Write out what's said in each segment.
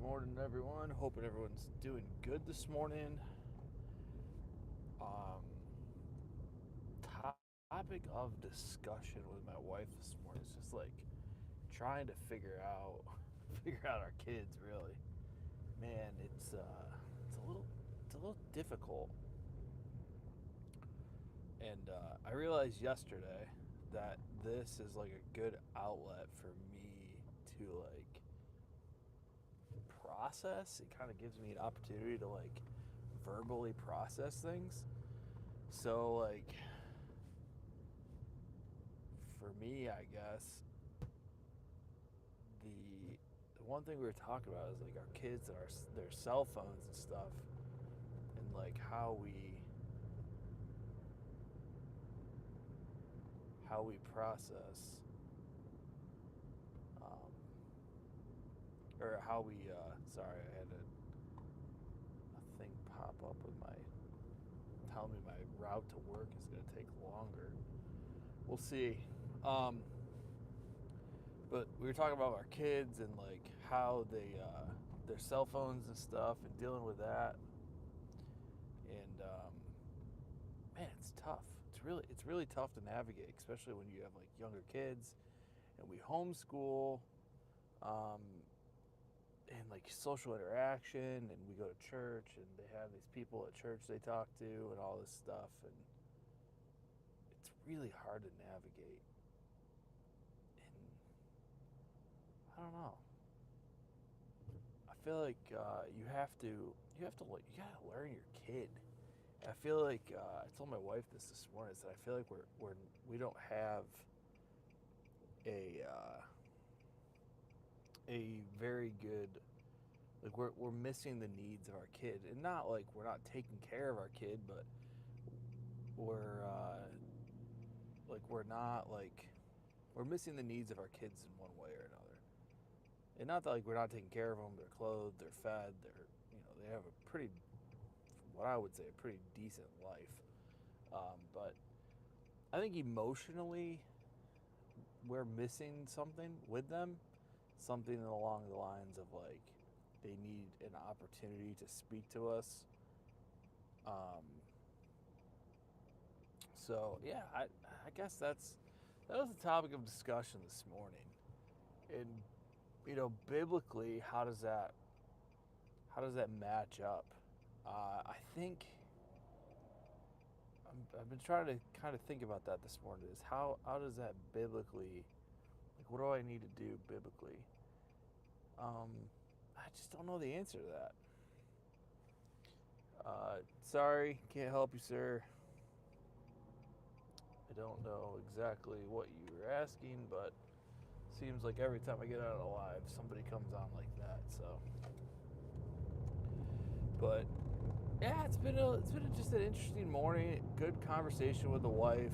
morning, everyone. Hoping everyone's doing good this morning. Topic of discussion with my wife this morning is just like trying to figure out figure out our kids. Really, man, it's a little difficult. And I realized yesterday that this is like a good outlet for me to like process. It kind of gives me an opportunity to like verbally process things. So like for me, I guess the the one thing we were talking about is like our kids and their cell phones and stuff, and like how we process, um, or how we sorry, I had a thing pop up with my telling me my route to work is going to take longer. We'll see. Um, but we were talking about our kids and like how they their cell phones and stuff and dealing with that. And man, it's tough. It's really tough to navigate, especially when you have like younger kids, and we homeschool, um, and like social interaction, and we go to church, and they have these people at church they talk to, and all this stuff, and it's really hard to navigate. And I don't know. I feel like you gotta learn your kid. I feel like I told my wife this morning. Is that I feel like we don't have a a very good, like we're missing the needs of our kid, and not like we're not taking care of our kid, but we're like we're not like we're missing the needs of our kids in one way or another. And not that like we're not taking care of them. They're clothed, they're fed, they have a pretty, what I would say, a pretty decent life. But I think emotionally we're missing something with them, something along the lines of like they need an opportunity to speak to us. Um, so yeah, I guess that was the topic of discussion this morning. And biblically, how does that match up? I think I've been trying to kind of think about that this morning. Is how does that biblically, like, what do I need to do biblically? Um, I just don't know the answer to that. Sorry, can't help you, sir. I don't know exactly what you were asking, but seems like every time I get out of live, somebody comes on like that. So, but yeah, it's been just an interesting morning. Good conversation with the wife.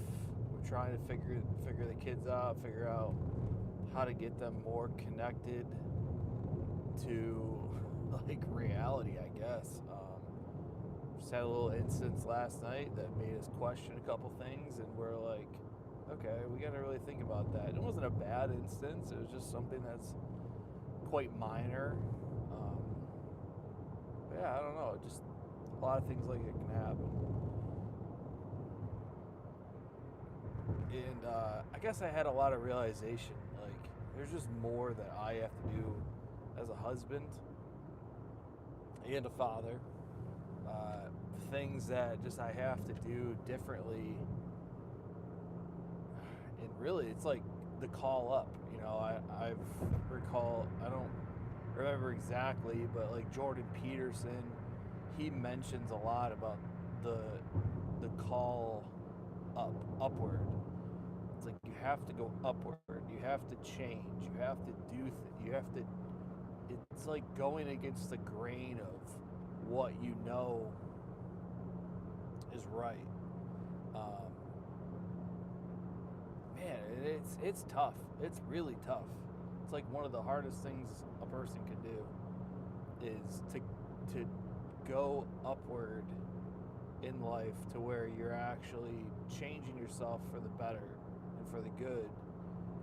We're trying to figure the kids out, figure out how to get them more connected to like reality, I guess. Just had a little instance last night that made us question a couple things, and we're like, okay, we got to really think about that. It wasn't a bad instance. It was just something that's quite minor. But yeah, I don't know. Just a lot of things like it can happen. And I guess I had a lot of realization. Like, there's just more that I have to do as a husband and a father. Things that just I have to do differently. And really, it's like the call up. I've recall, I don't remember exactly, but like Jordan Peterson, he mentions a lot about the call upward. It's like you have to go upward. You have to change. You have to do you have to. It's like going against the grain of what you know is right. Man, it's tough. It's really tough. It's like one of the hardest things a person can do is to go upward in life to where you're actually changing yourself for the better and for the good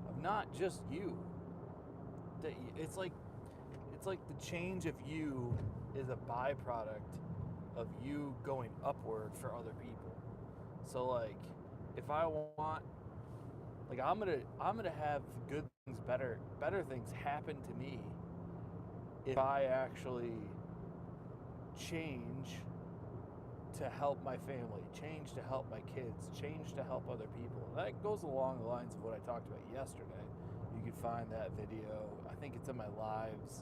of not just you. It's like it's like the change of you is a byproduct of you going upward for other people. So like, if I want, like, I'm gonna have good things, better things happen to me if I actually change to help my family, change to help my kids, change to help other people. And that goes along the lines of what I talked about yesterday. You can find that video. I think it's in my lives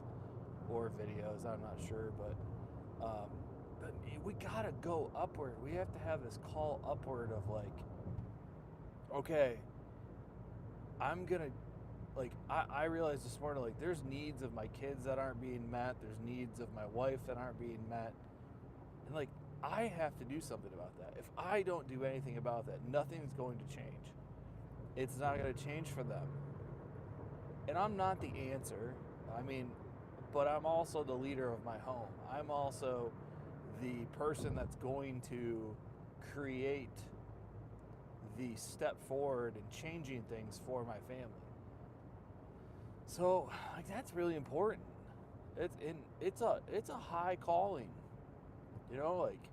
or videos. I'm not sure, but we gotta go upward. We have to have this call upward of like, okay, I'm gonna, like, I realized this morning, like, there's needs of my kids that aren't being met. There's needs of my wife that aren't being met. And like, I have to do something about that. If I don't do anything about that, nothing's going to change. It's not going to change for them. And I'm not the answer. I mean, but I'm also the leader of my home. I'm also the person that's going to create the step forward and changing things for my family. So, like, that's really important. It's a high calling. You know, like,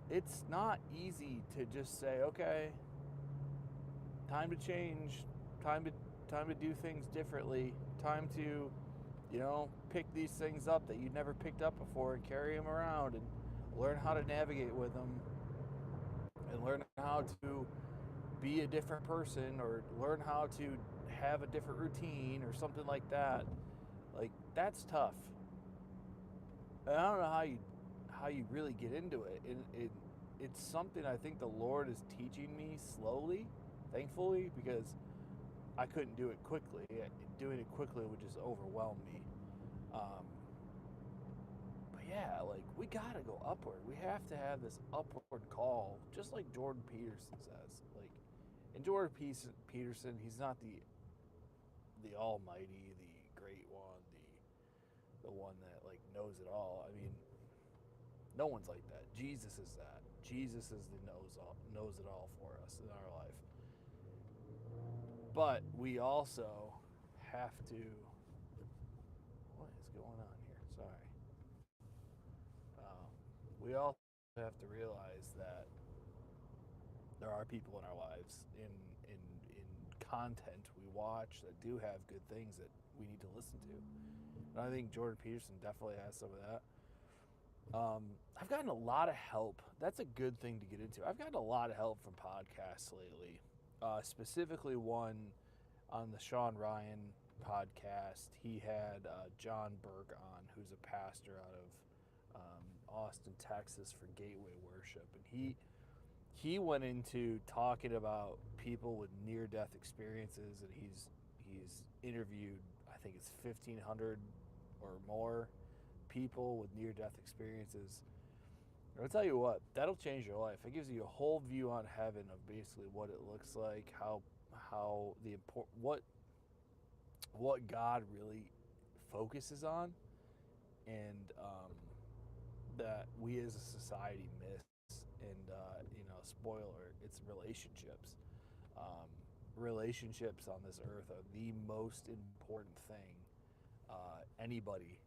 it's not easy to just say, okay, time to change, time to do things differently, time to, you know, pick these things up that you'd never picked up before and carry them around and learn how to navigate with them and learn how to be a different person or learn how to have a different routine or something like that. Like, that's tough. And I don't know how you really get into it. It's something I think the Lord is teaching me slowly, thankfully, because I couldn't do it quickly. Doing it quickly would just overwhelm me. But yeah, like, we gotta go upward. We have to have this upward call, just like Jordan Peterson says. Like, and Jordan Peterson, he's not the almighty, the great one, the one that like knows it all. I mean, no one's like that. Jesus is that. Jesus is the knows it all for us in our life. But we also have to. What is going on here? Sorry. We also have to realize that there are people in our lives in content we watch that do have good things that we need to listen to. And I think Jordan Peterson definitely has some of that. I've gotten a lot of help. That's a good thing to get into. I've gotten a lot of help from podcasts lately, specifically one on the Sean Ryan podcast. He had John Burke on, who's a pastor out of Austin, Texas, for Gateway Worship, and he went into talking about people with near-death experiences, and he's interviewed, I think it's 1,500 or more people with near-death experiences. I'll tell you what, that'll change your life. It gives you a whole view on heaven of basically what it looks like, how what God really focuses on, and that we as a society miss. And spoiler, it's relationships. Relationships on this earth are the most important thing anybody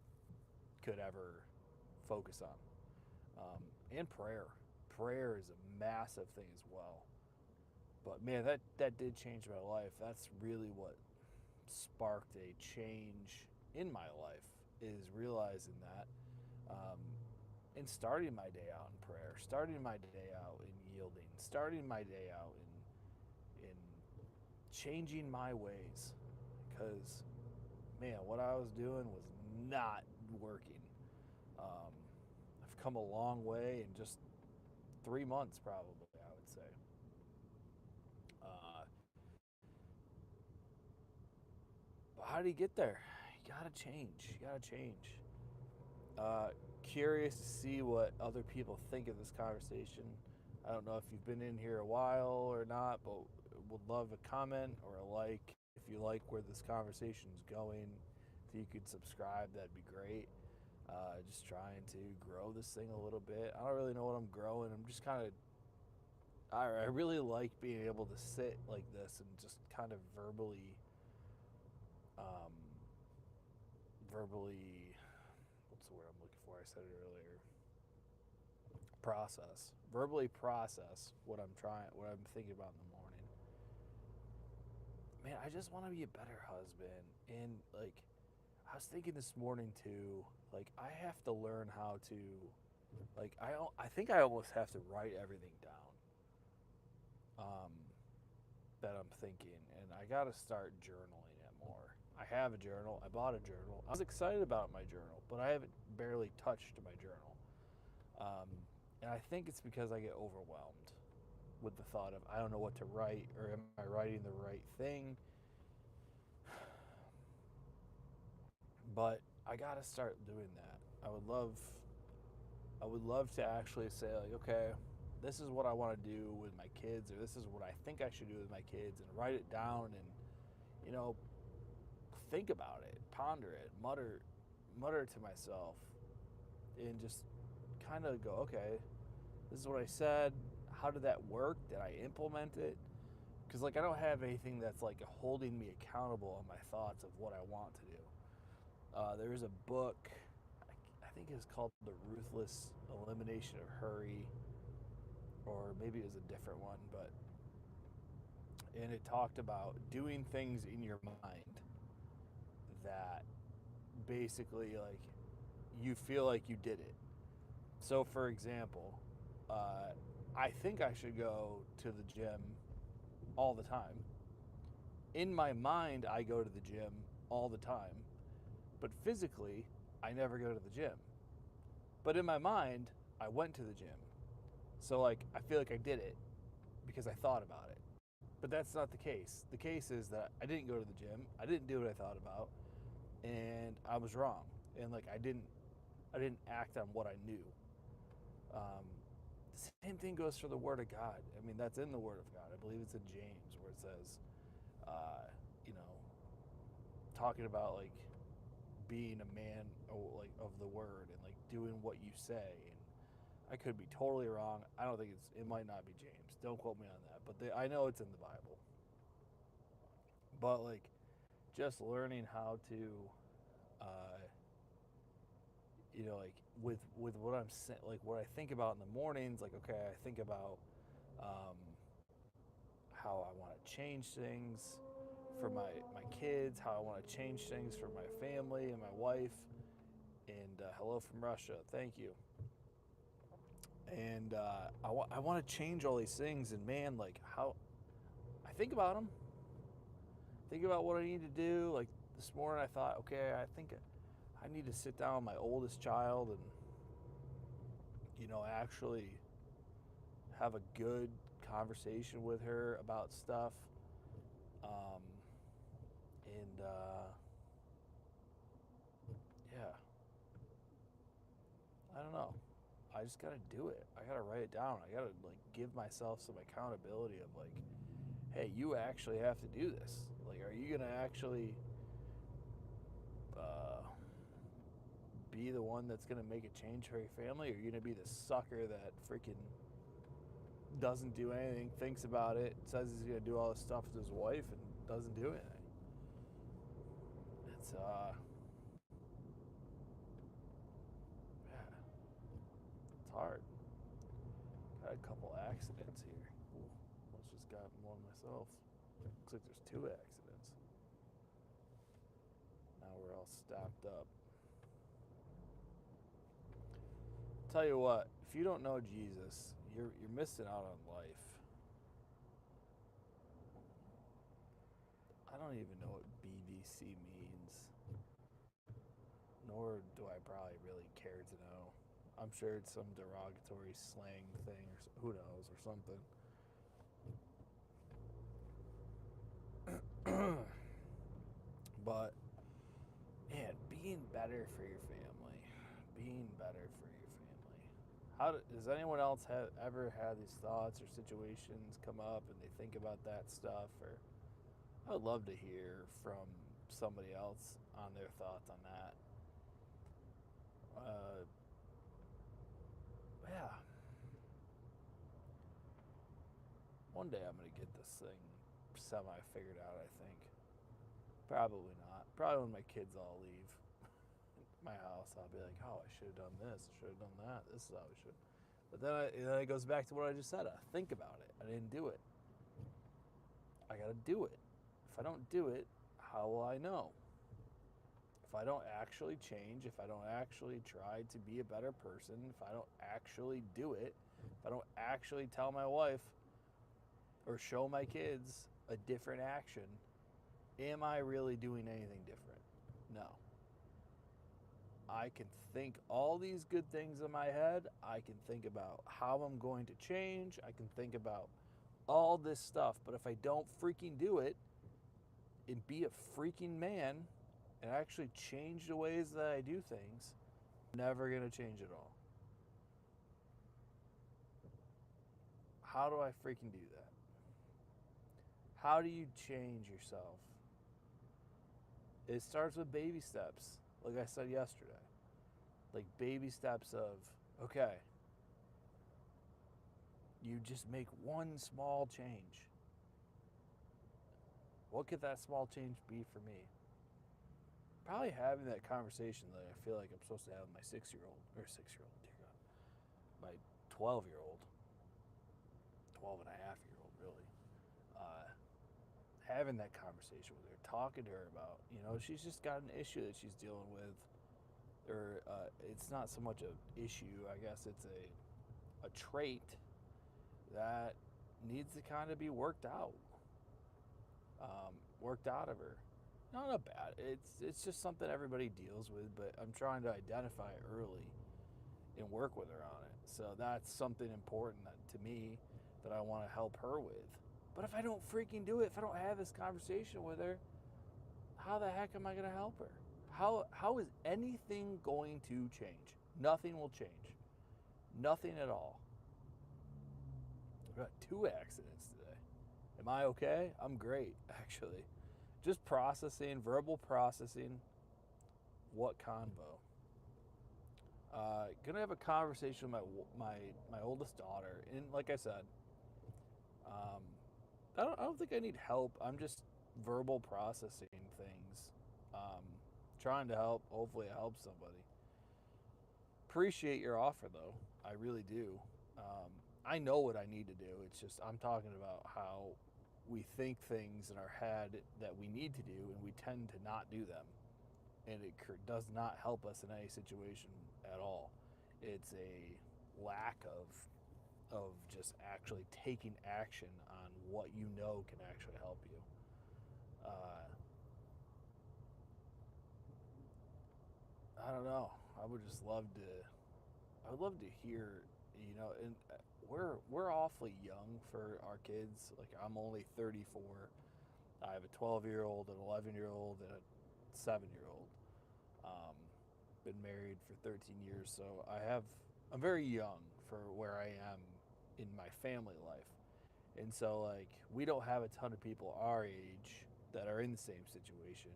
could ever focus on. And prayer is a massive thing as well. But man, that did change my life. That's really what sparked a change in my life, is realizing that, and starting my day out in prayer, starting my day out in yielding, starting my day out in changing my ways, because man, what I was doing was not working. I've come a long way in just 3 months, probably, I would say. But how do you get there? You gotta change. You gotta change. Curious to see what other people think of this conversation. I don't know if you've been in here a while or not, but would love a comment or a like if you like where this conversation is going. If you could subscribe, that'd be great. Just trying to grow this thing a little bit. I don't really know what I'm growing. I'm just kind of, I really like being able to sit like this and just kind of verbally I'm looking for. I said it earlier. Verbally process what I'm thinking about in the morning. Man, I just want to be a better husband. And like, I was thinking this morning too, like I have to learn how to, like I think I almost have to write everything down that I'm thinking, and I got to start journaling it more. I have a journal. I bought a journal. I was excited about my journal, but I haven't barely touched my journal. And I think it's because I get overwhelmed with the thought of I don't know what to write, or am I writing the right thing? But I gotta start doing that. I would love to actually say like, okay, this is what I want to do with my kids, or this is what I think I should do with my kids, and write it down, and you know, think about it, ponder it, mutter to myself, and just kind of go, okay, this is what I said. How did that work? Did I implement it? Because like I don't have anything that's like holding me accountable on my thoughts of what I want to do. There is a book, I think it's called The Ruthless Elimination of Hurry, or maybe it was a different one, and it talked about doing things in your mind that basically like you feel like you did it. So for example, I think I should go to the gym all the time. In my mind, I go to the gym all the time, but physically, I never go to the gym. But in my mind, I went to the gym. So like I feel like I did it because I thought about it. But that's not the case. The case is that I didn't go to the gym. I didn't do what I thought about, and I was wrong. And like I didn't act on what I knew. The same thing goes for the Word of God. I mean, that's in the Word of God. I believe it's in James where it says, you know, talking about like being a man like of the Word and like doing what you say. And I could be totally wrong. I don't think it might not be James. Don't quote me on that. But I know it's in the Bible. But like, just learning how to, uh, you know, like with what I'm like what I think about in the mornings. Like, okay, I think about um, how I want to change things for my kids, how I want to change things for my family and my wife. And hello from Russia. Thank you. And I want to change all these things. And man, like how I think about them, think about what I need to do. Like this morning, I thought, okay, I think I need to sit down with my oldest child and, you know, actually have a good conversation with her about stuff. Um, and yeah, I don't know. I just gotta do it. I gotta write it down. I gotta like give myself some accountability of like, hey, you actually have to do this. Like, are you gonna actually uh, be the one that's gonna make a change for your family, or are you gonna be the sucker that freaking doesn't do anything, thinks about it, says he's gonna do all this stuff with his wife, and doesn't do anything? It's yeah, it's hard. Got a couple accidents here. Ooh, almost just got one myself. Looks like there's two accidents. Now we're all stopped up. Tell you what, if you don't know Jesus, you're missing out on life. I don't even know what BBC means, nor do I probably really care to know. I'm sure it's some derogatory slang thing, or who knows, or something. But man, being better for your family, being better for your family. Does anyone else ever had these thoughts or situations come up and they think about that stuff? Or I would love to hear from somebody else on their thoughts on that. Uh, yeah, one day I'm gonna get this thing semi figured out. I think probably not. Probably when my kids all leave. my house, I'll be like, oh, I should have done this, I should have done that, this is how we should. But then it goes back to what I just said. I think about it. I didn't do it. I got to do it. If I don't do it, how will I know? If I don't actually change, if I don't actually try to be a better person, if I don't actually do it, if I don't actually tell my wife or show my kids a different action, am I really doing anything different? No. I can think all these good things in my head. I can think about how I'm going to change. I can think about all this stuff. But if I don't freaking do it and be a freaking man and actually change the ways that I do things, I'm never going to change at all. How do I freaking do that? How do you change yourself? It starts with baby steps, like I said yesterday. Like baby steps of, okay, you just make one small change. What could that small change be for me? Probably having that conversation that I feel like I'm supposed to have with my 6-year-old, or 6-year-old, dear God, my 12-year-old, 12 and a half year old, really. Having that conversation with her, talking to her about, she's just got an issue that she's dealing with, or it's not so much an issue, I guess it's a trait that needs to kind of be worked out of her. Not bad. It's just something everybody deals with, but I'm trying to identify it early and work with her on it. So that's something important to me that I want to help her with. But if I don't freaking do it, if I don't have this conversation with her, how the heck am I going to help her? How is anything going to change? Nothing will change. Nothing at all. I've got 2 accidents today. Am I okay? I'm great, actually. Just processing, verbal processing. What convo? Gonna have a conversation with my oldest daughter, and like I said, I don't think I need help. I'm just verbal processing things, trying to help. Hopefully, it helps somebody. Appreciate your offer, though. I really do. I know what I need to do. It's just I'm talking about how we think things in our head that we need to do, and we tend to not do them, and it does not help us in any situation at all. It's a lack of just actually taking action on what you know can actually help you. I don't know. I would love to hear, and we're awfully young for our kids. Like I'm only 34. I have a 12-year-old, an 11-year-old, and a 7-year-old. Been married for 13 years, so I'm very young for where I am in my family life. And so like we don't have a ton of people our age that are in the same situation.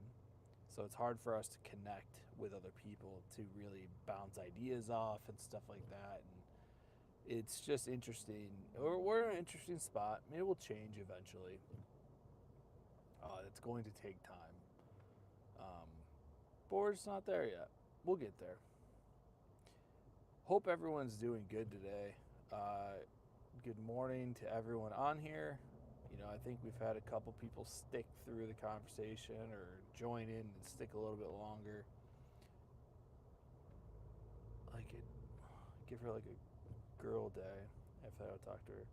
So it's hard for us to connect with other people to really bounce ideas off and stuff like that. And it's just interesting. We're in an interesting spot. Maybe we'll change eventually. It's going to take time. But we're just not there yet. We'll get there. Hope everyone's doing good today. Good morning to everyone on here. I think we've had a couple people stick through the conversation or join in and stick a little bit longer. Like it, give her like a girl day if I would talk to her.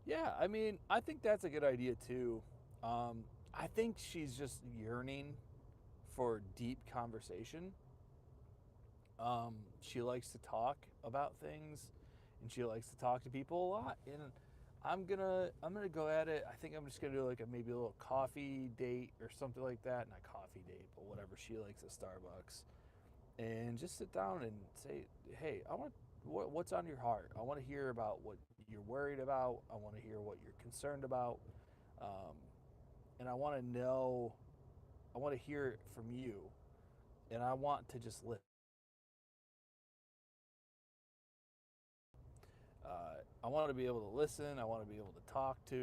Yeah, I mean, I think that's a good idea too. I think she's just yearning for deep conversation. She likes to talk about things, and she likes to talk to people a lot. And I'm gonna go at it. I think I'm just gonna do like maybe a little coffee date or something like that. Not coffee date, but whatever she likes at Starbucks, and just sit down and say, hey, what's on your heart? I want to hear about what you're worried about. I want to hear what you're concerned about, and I want to know. I want to hear it from you, and I want to just listen. I want to be able to listen. I want to be able to talk to.